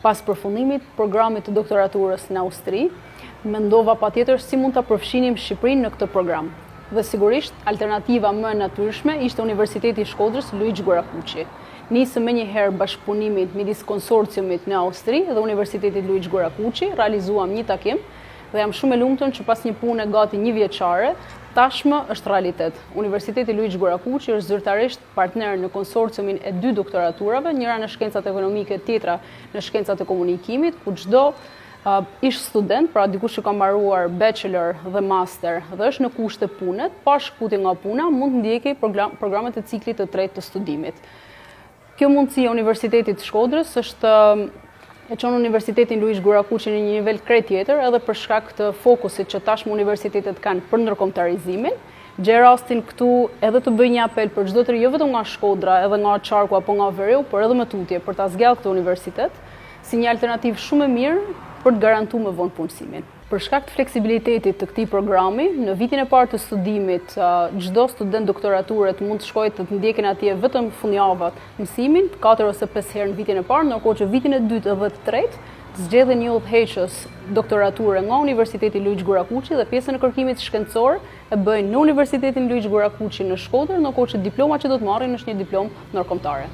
Pas përfundimit programit të doktoraturës në Austri, mendova patjetër si mund ta përfshinim Shqipërinë në këtë program. Dhe sigurisht, alternativa më e natyrshme ishte Universiteti i Shkodrës Luigjë Gorakuqi. Nisëm menjëherë bashkëpunimin midis konsorciumit në Austri dhe Universitetit Luigjë Gorakuqi, realizuam një takim dhe jam shumë e lumtur që pas një pune gati 1 vjeçare, tashmë është realitet. Universiteti Luigjë Gorakuqi është zyrtarisht partner në konsorciumin e 2 doktoraturave, njëra në shkencat ekonomike, tjetra në shkencat e komunikimit, ku çdo ish student, pra dikush që ka mbaruar bachelor dhe master dhe është në kushte pune, pa shkputje nga puna, mund të ndjekej programet e ciklit të tretë të studimit. Kjo mundësi e Universitetit të Shkodrës e çon Universitetin Luigjë Gorakuqi në një nivel krejt tjetër, edhe për shkak të fokusit që tashmë universitetet kanë për ndërkombëtarizimin. Gjej rastin këtu edhe të bëj një apel për çdo të jo vetëm nga Shkodra, edhe nga Qarku apo nga Vereu, por edhe më tutje për ta zgjallë këtë universitet si një alternativë shumë e mirë për të garantuar më vonë punësimin. Për shkak të fleksibilitetit të këtij programi, në vitin e parë të studimit, çdo student doktorature mund të shkojë të ndjekin atje vetëm fundjavat mësimin, 4 ose 5 herë në vitin e parë, ndërkohë që vitin e dytë dhe të tretë zgjedhin një udhëheqës doktorature nga Universiteti Luigjë Gorakuqi dhe pjesën e kërkimit shkencor e bëjnë në Universitetin Luigjë Gorakuqi në Shkodër, ndërkohë që diploma që do të marrin është një diplomë ndërkombëtare.